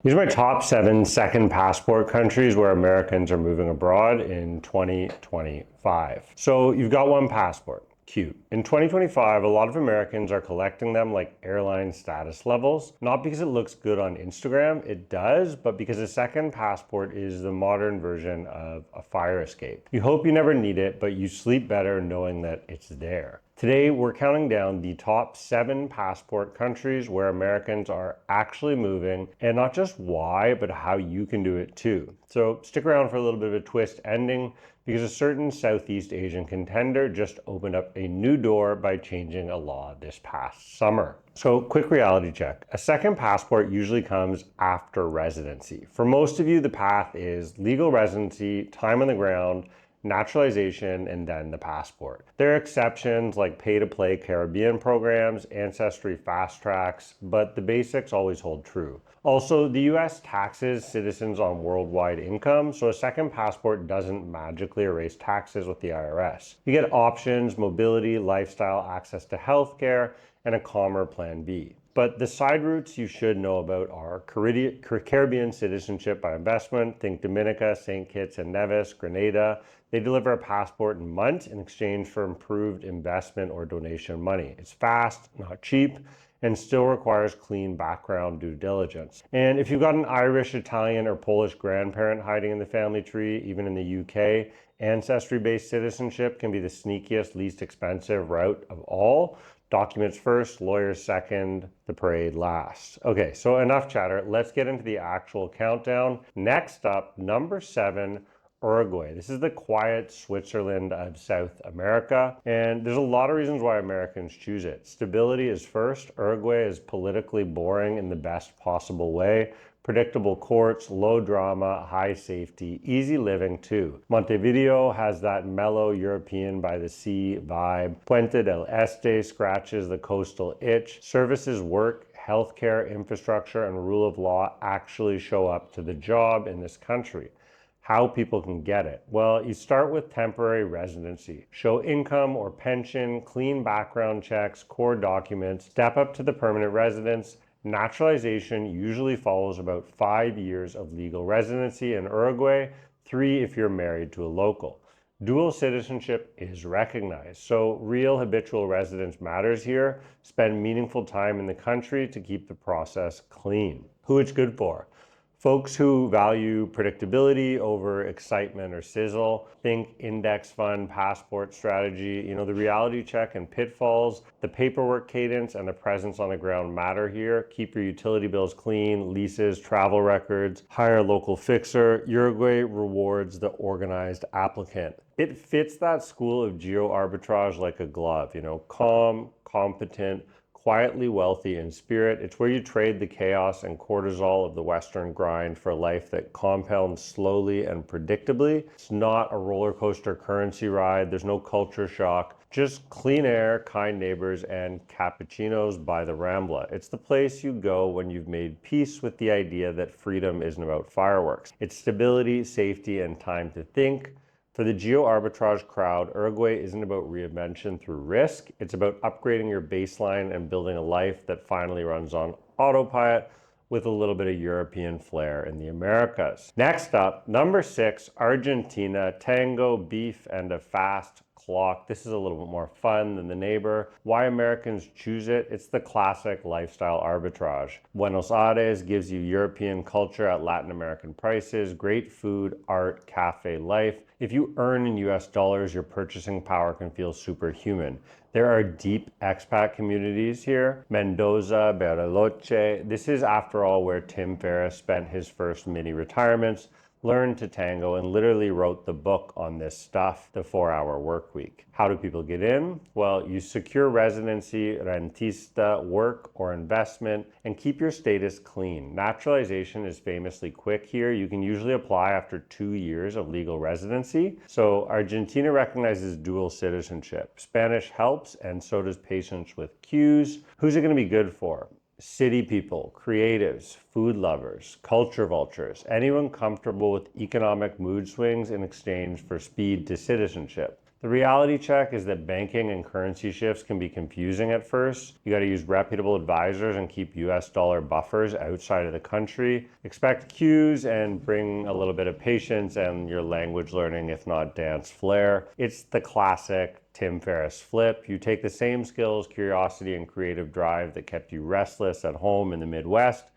These are my top 7 second passport countries where Americans are moving abroad in 2025. So you've got one passport. Cute. In 2025, a lot of Americans are collecting them like airline status levels, not because it looks good on Instagram, it does, but because a second passport is the modern version of a fire escape. You hope you never need it, but you sleep better knowing that it's there. Today, we're counting down the top 7 passport countries where Americans are actually moving, and not just why, but how you can do it too. So stick around for a little bit of a twist ending, because a certain Southeast Asian contender just opened up a new door by changing a law this past summer. So quick reality check. A second passport usually comes after residency. For most of you, the path is legal residency, time on the ground, naturalization, and then the passport. There are exceptions like pay-to-play Caribbean programs, ancestry fast tracks, but the basics always hold true. Also, the US taxes citizens on worldwide income, so a second passport doesn't magically erase taxes with the IRS. You get options, mobility, lifestyle, access to healthcare, and a calmer Plan B. But the side routes you should know about are Caribbean citizenship by investment. Think Dominica, St. Kitts and Nevis, Grenada. They deliver a passport in months in exchange for improved investment or donation money. It's fast, not cheap, and still requires clean background due diligence. And if you've got an Irish, Italian, or Polish grandparent hiding in the family tree, even in the UK, ancestry-based citizenship can be the sneakiest, least expensive route of all. Documents first, lawyers second, the parade last. Okay, so enough chatter. Let's get into the actual countdown. Next up, number 7, Uruguay. This is the quiet Switzerland of South America, and there's a lot of reasons why Americans choose it. Stability is first. Uruguay is politically boring in the best possible way. Predictable courts, low drama, high safety, easy living too. Montevideo has that mellow European by the sea vibe. Puente del Este scratches the coastal itch. Services work, healthcare, infrastructure, and rule of law actually show up to the job in this country. How people can get it? Well, you start with temporary residency. Show income or pension, clean background checks, core documents, step up to the permanent residence. Naturalization usually follows about 5 years of legal residency in Uruguay, 3 if you're married to a local. Dual citizenship is recognized, so real habitual residence matters here. Spend meaningful time in the country to keep the process clean. Who it's good for? Folks who value predictability over excitement or sizzle. Think index fund, passport strategy. The reality check and pitfalls, the paperwork cadence, and the presence on the ground matter here. Keep your utility bills clean, leases, travel records, hire a local fixer. Uruguay rewards the organized applicant. It fits that school of geo-arbitrage like a glove. Calm, competent, quietly wealthy in spirit. It's where you trade the chaos and cortisol of the Western grind for a life that compounds slowly and predictably. It's not a roller coaster currency ride. There's no culture shock. Just clean air, kind neighbors, and cappuccinos by the Rambla. It's the place you go when you've made peace with the idea that freedom isn't about fireworks. It's stability, safety, and time to think. For the geo-arbitrage crowd, Uruguay isn't about reinvention through risk. It's about upgrading your baseline and building a life that finally runs on autopilot with a little bit of European flair in the Americas. Next up, number 6, Argentina. Tango, beef, and a fast clock. This is a little bit more fun than the neighbor. Why Americans choose it? It's the classic lifestyle arbitrage. Buenos Aires gives you European culture at Latin American prices, great food, art, cafe life. If you earn in US dollars, your purchasing power can feel superhuman. There are deep expat communities here. Mendoza, Bariloche. This is, after all, where Tim Ferriss spent his first mini retirements, learned to tango, and literally wrote the book on this stuff, The 4-Hour Work Week. How do people get in? Well, you secure residency, rentista, work, or investment, and keep your status clean. Naturalization is famously quick here. You can usually apply after 2 years of legal residency. So Argentina recognizes dual citizenship. Spanish helps, and so does patience with queues. Who's it going to be good for? City people, creatives, food lovers, culture vultures, anyone comfortable with economic mood swings in exchange for speed to citizenship. The reality check is that banking and currency shifts can be confusing at first. You got to use reputable advisors and keep US dollar buffers outside of the country. Expect cues and bring a little bit of patience and your language learning, if not dance flair. It's the classic Tim Ferriss flip. You take the same skills, curiosity, and creative drive that kept you restless at home in the Midwest,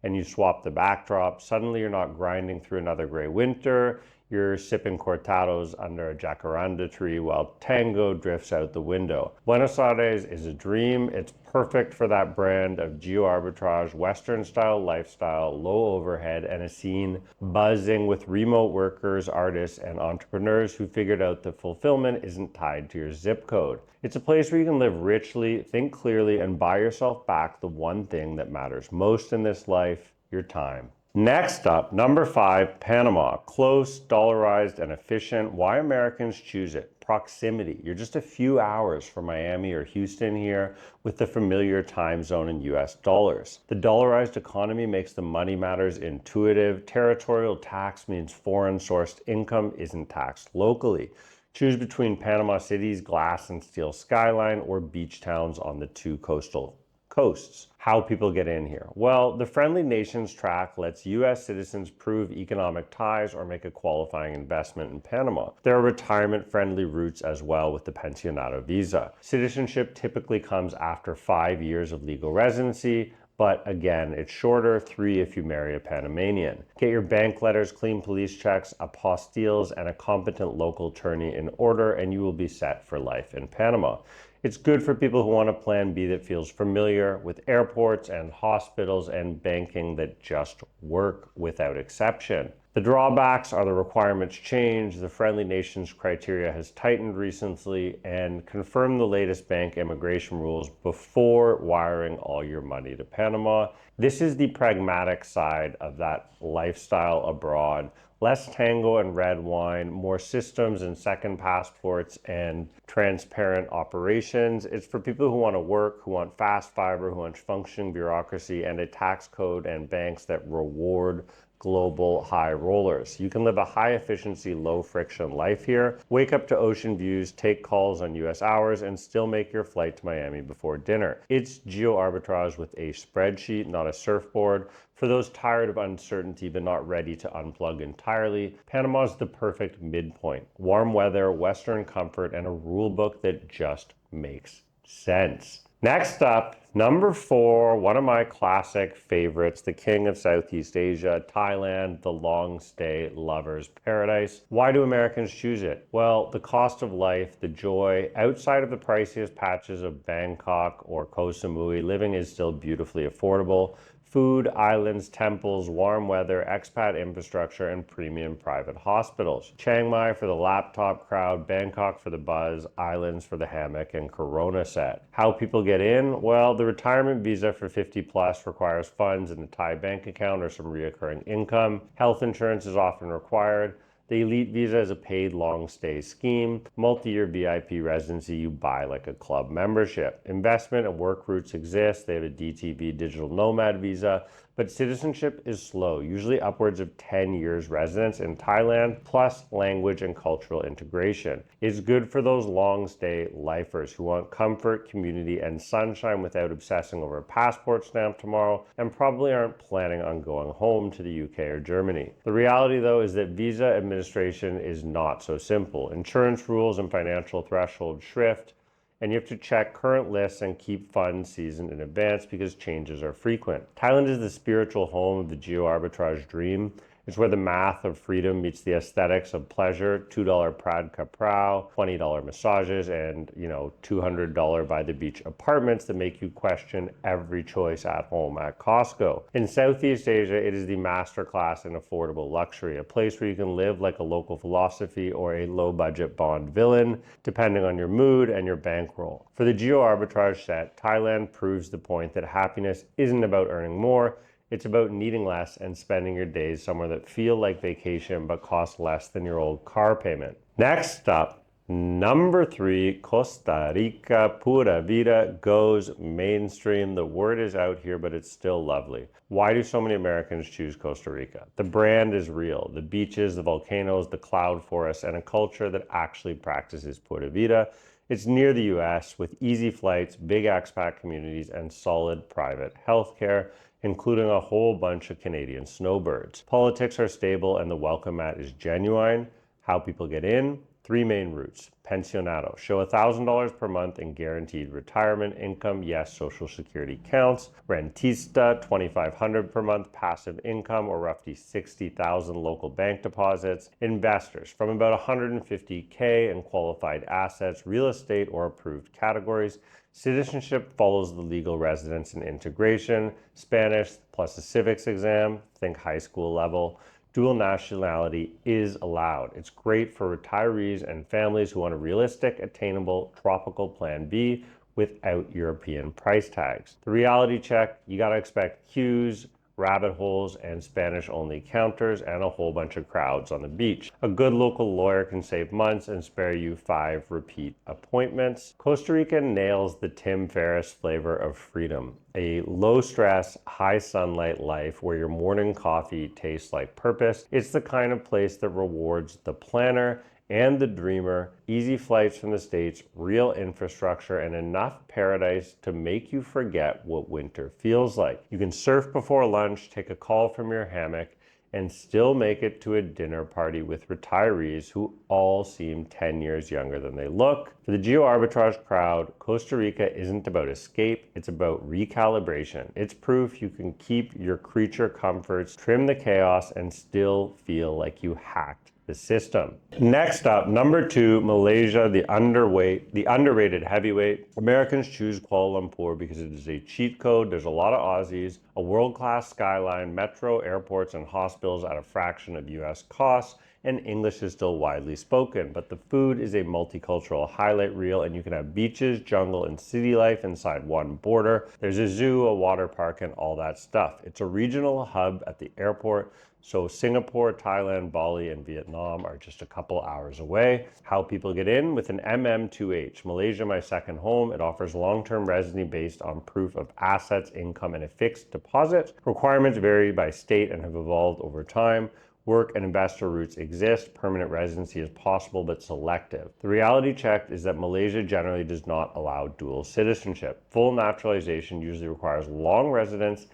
and you swap the backdrop. Suddenly you're not grinding through another gray winter. You're sipping cortados under a jacaranda tree while tango drifts out the window. Buenos Aires is a dream. It's perfect for that brand of geo-arbitrage, Western-style lifestyle, low overhead, and a scene buzzing with remote workers, artists, and entrepreneurs who figured out that fulfillment isn't tied to your zip code. It's a place where you can live richly, think clearly, and buy yourself back the one thing that matters most in this life, your time. Next up, number 5, Panama. Close, dollarized, and efficient. Why Americans choose it? Proximity. You're just a few hours from Miami or Houston here with the familiar time zone in US dollars. The dollarized economy makes the money matters intuitive. Territorial tax means foreign sourced income isn't taxed locally. Choose between Panama City's glass and steel skyline or beach towns on the 2 coastal coasts. How people get in here? Well, the Friendly Nations track lets US citizens prove economic ties or make a qualifying investment in Panama. There are retirement-friendly routes as well with the Pensionado visa. Citizenship typically comes after 5 years of legal residency, but again, it's shorter, 3 if you marry a Panamanian. Get your bank letters, clean police checks, apostilles, and a competent local attorney in order, and you will be set for life in Panama. It's good for people who want a plan B that feels familiar with airports and hospitals and banking that just work without exception. The drawbacks are the requirements change, the Friendly Nations criteria has tightened recently, and confirm the latest bank immigration rules before wiring all your money to Panama. This is the pragmatic side of that lifestyle abroad. Less tango and red wine, more systems and second passports and transparent operations. It's for people who want to work, who want fast fiber, who want functioning bureaucracy and a tax code and banks that reward global high rollers. You can live a high efficiency, low friction life here, wake up to ocean views, take calls on US hours, and still make your flight to Miami before dinner. It's geo arbitrage with a spreadsheet, not a surfboard. For those tired of uncertainty but not ready to unplug entirely, Panama is the perfect midpoint. Warm weather, Western comfort, and a rule book that just makes sense. Next up, number 4, one of my classic favorites, the king of Southeast Asia, Thailand, the long stay lover's paradise. Why do Americans choose it? Well, the cost of life, the joy, outside of the priciest patches of Bangkok or Koh Samui, living is still beautifully affordable. Food, islands, temples, warm weather, expat infrastructure, and premium private hospitals. Chiang Mai for the laptop crowd, Bangkok for the buzz, islands for the hammock, and Corona set. How people get in? Well, the retirement visa for 50 plus requires funds in a Thai bank account or some reoccurring income. Health insurance is often required. The Elite Visa is a paid long stay scheme. Multi-year VIP residency, you buy like a club membership. Investment and work routes exist. They have a DTV digital nomad visa, but citizenship is slow, usually upwards of 10 years residence in Thailand, plus language and cultural integration. It's good for those long stay lifers who want comfort, community, and sunshine without obsessing over a passport stamp tomorrow, and probably aren't planning on going home to the UK or Germany. The reality though is that visa administration is not so simple. Insurance rules and financial thresholds shift, and you have to check current lists and keep funds seasoned in advance because changes are frequent. Thailand is the spiritual home of the geo-arbitrage dream. It's where the math of freedom meets the aesthetics of pleasure. $2 Prad Caprao, $20 massages, and $200 by the beach apartments that make you question every choice at home at Costco. In Southeast Asia, it is the masterclass in affordable luxury, a place where you can live like a local philosophy or a low-budget Bond villain, depending on your mood and your bankroll. For the geo-arbitrage set, Thailand proves the point that happiness isn't about earning more. It's about needing less and spending your days somewhere that feel like vacation but cost less than your old car payment. Next up, Number 3, Costa Rica Pura Vida goes mainstream. The word is out here, but it's still lovely. Why do so many Americans choose Costa Rica? The brand is real. The beaches, the volcanoes, the cloud forests, and a culture that actually practices Pura Vida. It's near the US with easy flights, big expat communities, and solid private healthcare, including a whole bunch of Canadian snowbirds. Politics are stable and the welcome mat is genuine. How people get in? 3 main routes. Pensionado, show $1,000 per month in guaranteed retirement income. Yes, Social Security counts. Rentista, $2,500 per month passive income, or roughly 60,000 local bank deposits. Investors, from about 150K in qualified assets, real estate, or approved categories. Citizenship follows the legal residence and integration. Spanish plus a civics exam, think high school level. Dual nationality is allowed. It's great for retirees and families who want a realistic, attainable, tropical plan B without European price tags. The reality check, you gotta expect queues, rabbit holes, and Spanish-only counters, and a whole bunch of crowds on the beach. A good local lawyer can save months and spare you 5 repeat appointments. Costa Rica nails the Tim Ferriss flavor of freedom. A low-stress, high-sunlight life where your morning coffee tastes like purpose. It's the kind of place that rewards the planner and the dreamer. Easy flights from the States, real infrastructure, and enough paradise to make you forget what winter feels like. You can surf before lunch, take a call from your hammock, and still make it to a dinner party with retirees who all seem 10 years younger than they look. For the geo-arbitrage crowd, Costa Rica isn't about escape, it's about recalibration. It's proof you can keep your creature comforts, trim the chaos, and still feel like you hacked the system. Next up, number 2, Malaysia, the underrated heavyweight. Americans choose Kuala Lumpur because it is a cheat code. There's a lot of Aussies, a world-class skyline, metro, airports, and hospitals at a fraction of US costs, and English is still widely spoken. But the food is a multicultural highlight reel, and you can have beaches, jungle, and city life inside one border. There's a zoo, a water park, and all that stuff. It's a regional hub at the airport, so Singapore, Thailand, Bali, and Vietnam are just a couple hours away. How people get in? With an MM2H. Malaysia, my second home. It offers long-term residency based on proof of assets, income, and a fixed deposit. Requirements vary by state and have evolved over time. Work and investor routes exist. Permanent residency is possible but selective. The reality check is that Malaysia generally does not allow dual citizenship. Full naturalization usually requires long residence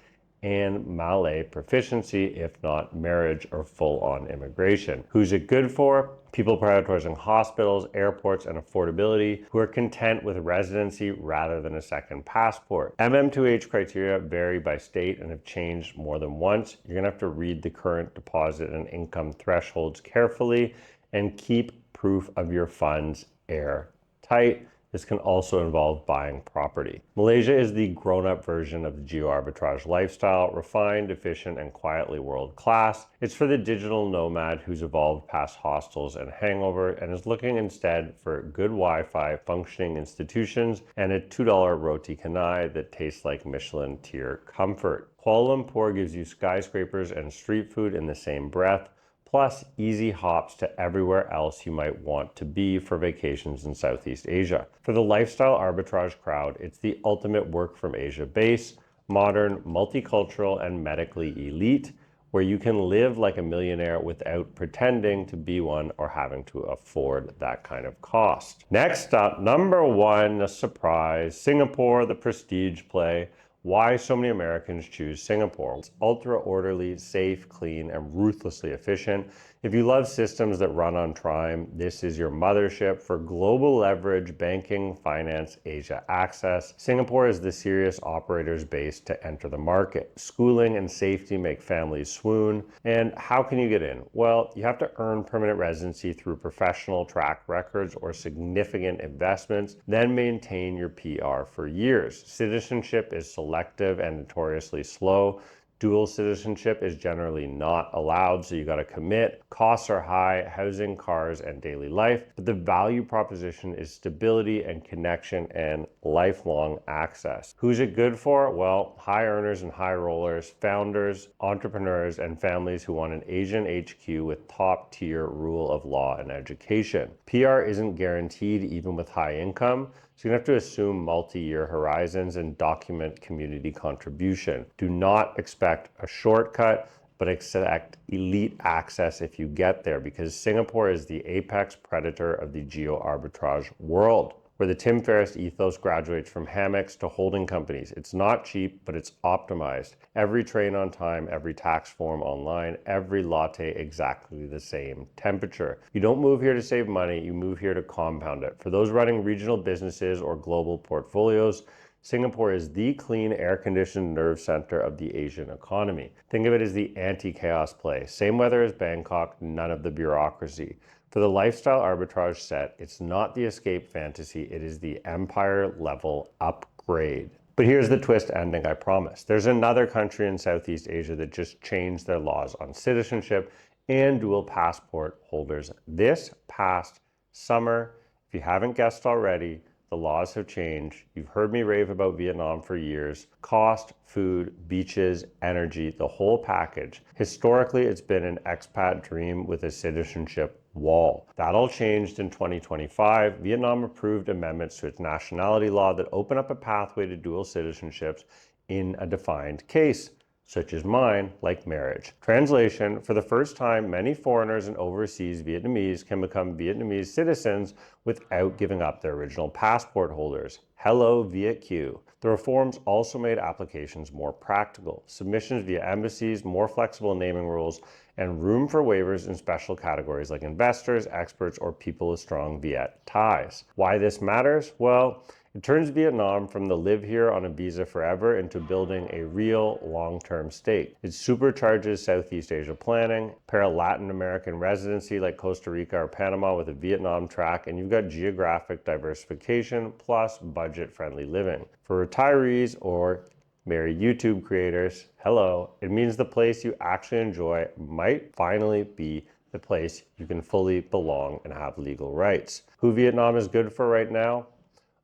and Malay proficiency, if not marriage or full-on immigration. Who's it good for? People prioritizing hospitals, airports, and affordability who are content with residency rather than a second passport. MM2H criteria vary by state and have changed more than once. You're gonna have to read the current deposit and income thresholds carefully and keep proof of your funds airtight. This can also involve buying property. Malaysia is the grown-up version of the geo-arbitrage lifestyle, refined, efficient, and quietly world-class. It's for the digital nomad who's evolved past hostels and hangover and is looking instead for good Wi-Fi, functioning institutions, and a $2 roti canai that tastes like Michelin tier comfort. Kuala Lumpur gives you skyscrapers and street food in the same breath, plus easy hops to everywhere else you might want to be for vacations in Southeast Asia. For the lifestyle arbitrage crowd, it's the ultimate work from Asia base, modern, multicultural, and medically elite, where you can live like a millionaire without pretending to be one or having to afford that kind of cost. Next up, number 1, a surprise, Singapore, the prestige play. Why so many Americans choose Singapore. It's ultra orderly, safe, clean, and ruthlessly efficient. If you love systems that run on time, this is your mothership for global leverage, banking, finance, Asia access. Singapore is the serious operators base to enter the market. Schooling and safety make families swoon. And how can you get in? Well, you have to earn permanent residency through professional track records or significant investments, then maintain your PR for years. Citizenship is selective and notoriously slow. Dual citizenship is generally not allowed, so you got to commit. Costs are high, housing, cars, and daily life. But the value proposition is stability and connection and lifelong access. Who's it good for? Well, high earners and high rollers, founders, entrepreneurs, and families who want an Asian HQ with top tier rule of law and education. PR isn't guaranteed even with high income. So you have to assume multi-year horizons and document community contribution. Do not expect a shortcut, but expect elite access if you get there, because Singapore is the apex predator of the geo-arbitrage world, where the Tim Ferriss ethos graduates from hammocks to holding companies. It's not cheap, but it's optimized. Every train on time, every tax form online, every latte exactly the same temperature. You don't move here to save money, you move here to compound it. For those running regional businesses or global portfolios, Singapore is the clean, air-conditioned nerve center of the Asian economy. Think of it as the anti-chaos place. Same weather as Bangkok, none of the bureaucracy. For the lifestyle arbitrage set, it's not the escape fantasy, it is the empire level upgrade. But here's the twist ending, I promise. There's another country in Southeast Asia that just changed their laws on citizenship and dual passport holders this past summer. If you haven't guessed already, the laws have changed. You've heard me rave about Vietnam for years. Cost, food, beaches, energy, the whole package. Historically, it's been an expat dream with a citizenship wall. That all changed in 2025. Vietnam approved amendments to its nationality law that open up a pathway to dual citizenships in a defined case, such as mine, like marriage. Translation: for the first time, many foreigners and overseas Vietnamese can become Vietnamese citizens without giving up their original passport holders. Hello, Viet Q. The reforms also made applications more practical. Submissions via embassies, more flexible naming rules, and room for waivers in special categories like investors, experts, or people with strong Viet ties. Why this matters? Well, it turns Vietnam from the live here on a visa forever into building a real long-term state. It supercharges Southeast Asia planning, pair a Latin American residency like Costa Rica or Panama with a Vietnam track, and you've got geographic diversification plus budget-friendly living. For retirees or married YouTube creators, hello, it means the place you actually enjoy might finally be the place you can fully belong and have legal rights. Who Vietnam is good for right now?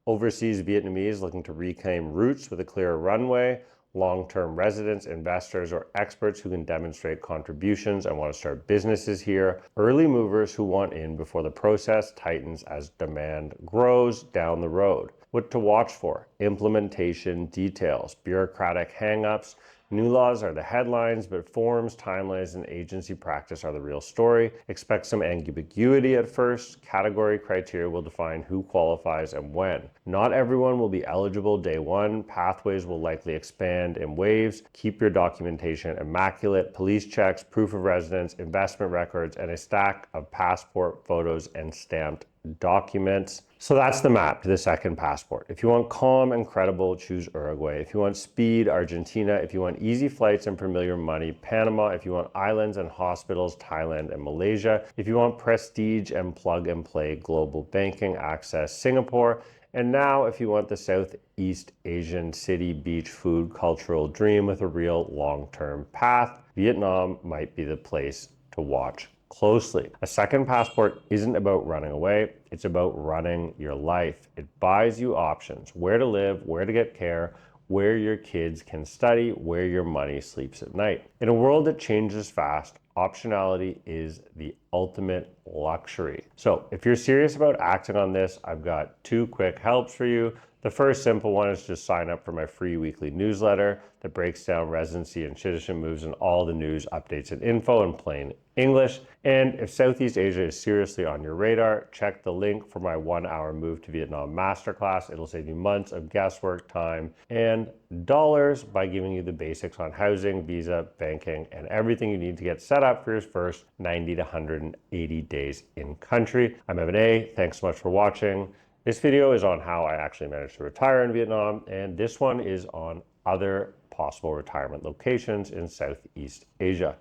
Overseas Vietnamese looking to reclaim roots with a clearer runway, long-term residents, investors, or experts who can demonstrate contributions and want to start businesses here, early movers who want in before the process tightens as demand grows down the road. What to watch for: implementation details, bureaucratic hang-ups. New laws are the headlines, but forms, timelines, and agency practice are the real story. Expect some ambiguity at first. Category criteria will define who qualifies and when. Not everyone will be eligible day one. Pathways will likely expand in waves. Keep your documentation immaculate. Police checks, proof of residence, investment records, and a stack of passport photos and stamped documents. So that's the map to the second passport. If you want calm and credible, choose Uruguay. If you want speed, Argentina. If you want easy flights and familiar money, Panama. If you want islands and hospitals, Thailand and Malaysia. If you want prestige and plug and play global banking access, Singapore. And now, if you want the Southeast Asian city, beach, food, cultural dream with a real long-term path, Vietnam might be the place to watch closely. A second passport isn't about running away, it's about running your life. It buys you options: where to live, where to get care, where your kids can study, where your money sleeps at night. In a world that changes fast, optionality is the ultimate luxury. So if you're serious about acting on this, I've got two quick helps for you. The first simple one is just sign up for my free weekly newsletter that breaks down residency and citizenship moves and all the news, updates, and info in plain English. And if Southeast Asia is seriously on your radar, check the link for my 1-hour Move to Vietnam masterclass. It'll save you months of guesswork, time, and dollars by giving you the basics on housing, visa, banking, and everything you need to get set up for your first 90 to 180 days in country. I'm Evan A. Thanks so much for watching. This video is on how I actually managed to retire in Vietnam, and this one is on other possible retirement locations in Southeast Asia.